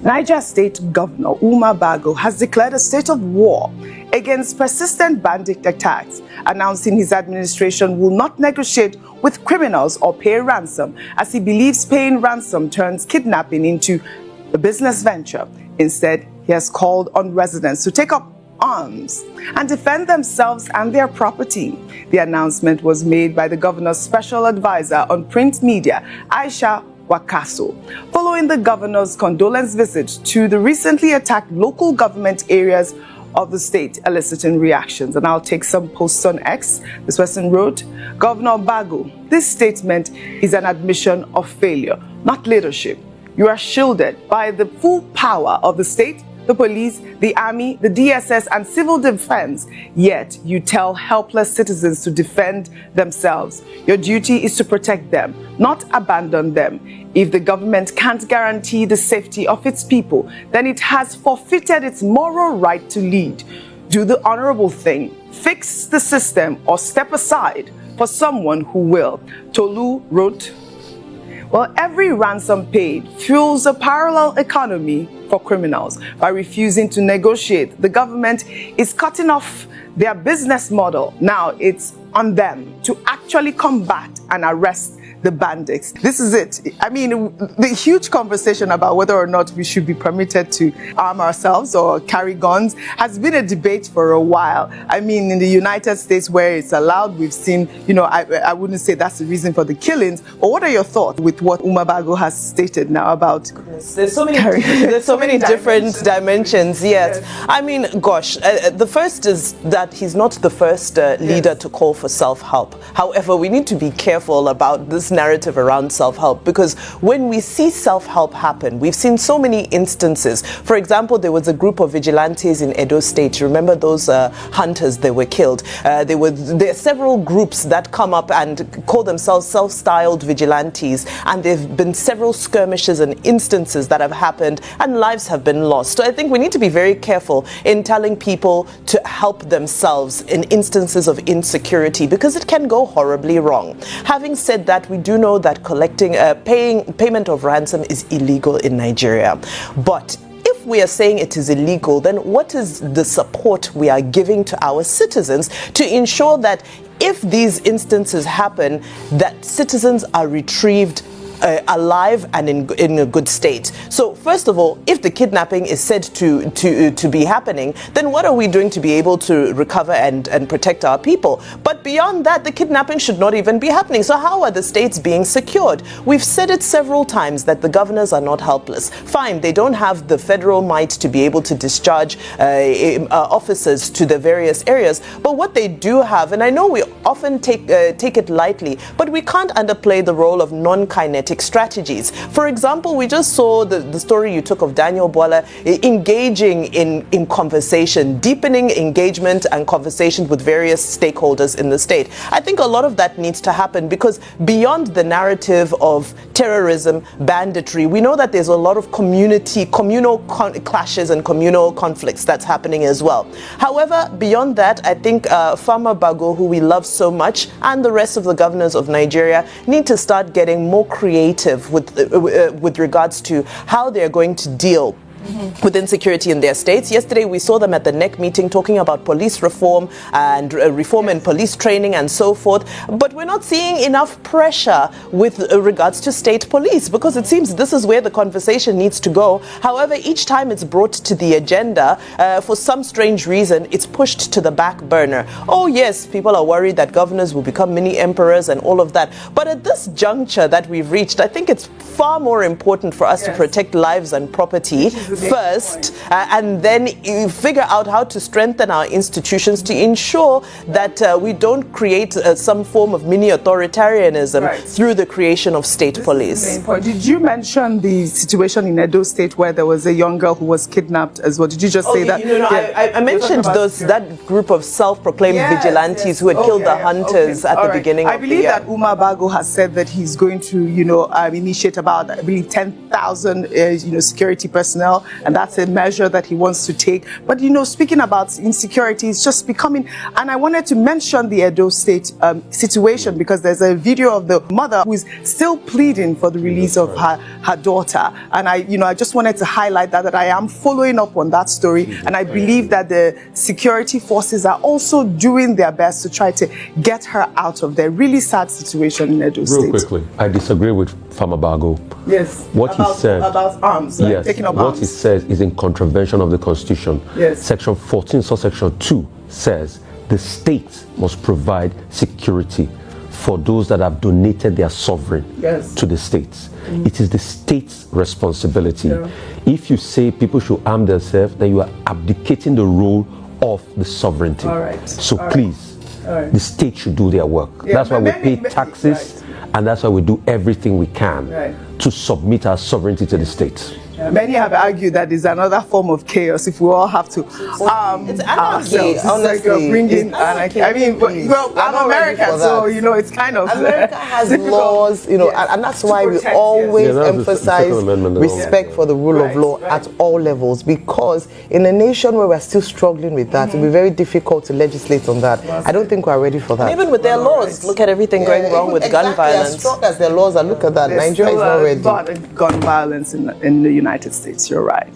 Niger State Governor Bago has declared a state of war against persistent bandit attacks, announcing his administration will not negotiate with criminals or pay ransom, as he believes paying ransom turns kidnapping into a business venture. Instead, he has called on residents to take up arms and defend themselves and their property. The announcement was made by the governor's special advisor on print media, Aisha Wakaso, following the governor's condolence visit to the recently attacked local government areas of the state, eliciting reactions. And I'll take some posts on X. This person wrote, Governor Bago, this statement is an admission of failure, not leadership. You are shielded by the full power of the state, the police, the army, the DSS, and civil defense, yet you tell helpless citizens to defend themselves. Your duty is to protect them, not abandon them. If the government can't guarantee the safety of its people, then it has forfeited its moral right to lead. Do the honorable thing, fix the system, or step aside for someone who will. Tolu wrote, well, every ransom paid fuels a parallel economy for criminals. By refusing to negotiate, the government is cutting off their business model. Now it's on them to actually combat and arrest the bandits. This is it. I mean, the huge conversation about whether or not we should be permitted to arm ourselves or carry guns has been a debate for a while. I mean, in the United States where it's allowed, we've seen, I wouldn't say that's the reason for the killings, but what are your thoughts with what Bago has stated now about there's so many different dimensions, yes. I mean, gosh, the first is that he's not the first leader to call for self-help. However, we need to be careful about this narrative around self-help, because when we see self-help happen, we've seen so many instances. For example, there was a group of vigilantes in Edo State. You remember those hunters? They were killed. There are several groups that come up and call themselves self-styled vigilantes, and there have been several skirmishes and instances that have happened, and lives have been lost. So I think we need to be very careful in telling people to help themselves in instances of insecurity, because it can go horribly wrong. Having said that, we do know that collecting payment of ransom is illegal in Nigeria. But if we are saying it is illegal, then what is the support we are giving to our citizens to ensure that if these instances happen, that citizens are retrieved alive and in a good state? So first of all, if the kidnapping is said to be happening, then what are we doing to be able to recover and protect our people? But beyond that, the kidnapping should not even be happening. So how are the states being secured? We've said it several times that the governors are not helpless. Fine, they don't have the federal might to be able to discharge officers to the various areas, but what they do have, and I know we often take it lightly, but we can't underplay the role of non-kinetic strategies. For example, we just saw the story you took of Daniel Bola engaging in conversation, deepening engagement and conversation with various stakeholders in the state. I think a lot of that needs to happen, because beyond the narrative of terrorism, banditry, we know that there's a lot of communal clashes and communal conflicts that's happening as well. However, beyond that, I think Farmer Bago, who we love so much, and the rest of the governors of Nigeria need to start getting more creative with regards to how they're going to deal with insecurity in their states. Yesterday, we saw them at the NEC meeting talking about police reform and reform in police training and so forth. But we're not seeing enough pressure with regards to state police, because it seems this is where the conversation needs to go. However, each time it's brought to the agenda, for some strange reason, it's pushed to the back burner. Oh yes, people are worried that governors will become mini emperors and all of that. But at this juncture that we've reached, I think it's far more important for us to protect lives and property first, and then figure out how to strengthen our institutions to ensure that we don't create some form of mini authoritarianism through the creation of state police. Did you mention the situation in Edo State where there was a young girl who was kidnapped as well? Did you just say that? I mentioned that group of self-proclaimed vigilantes who had killed the hunters at the beginning of the year. I believe that Bago has said that he's going to, initiate about, I believe, 10,000, security personnel well, and that's a measure that he wants to take. But speaking about insecurity, it's just becoming, and I wanted to mention the Edo State situation, because there's a video of the mother who is still pleading for the release of her daughter, and I just wanted to highlight that I am following up on that story, and I believe that the security forces are also doing their best to try to get her out of the really sad situation in Edo State. Real quickly, I disagree with Farmer Bago. Yes. What he said about arms, like taking up what arms. he says is in contravention of the Constitution. Yes. Section 14, subsection 2 says the state must provide security for those that have donated their sovereign to the states. It is the state's responsibility. If you say people should arm themselves, then you are abdicating the role of the sovereignty. All right. So All please, right. the state should do their work. That's why we pay taxes, and that's why we do everything we can to submit our sovereignty to the state. Many have argued that is another form of chaos if we all have to it's anarchy, honestly. Like bringing anarchy. I mean, I'm American, so it's kind of America has laws, and that's why we always emphasize respect for the rule of law at all levels, because in a nation where we're still struggling with that, it'll be very difficult to legislate on that. I don't think we're ready for that. And even with their laws, look at everything going wrong with gun violence. As strong as their laws are, look at that. Nigeria is not ready. Gun violence in the United States. You're right.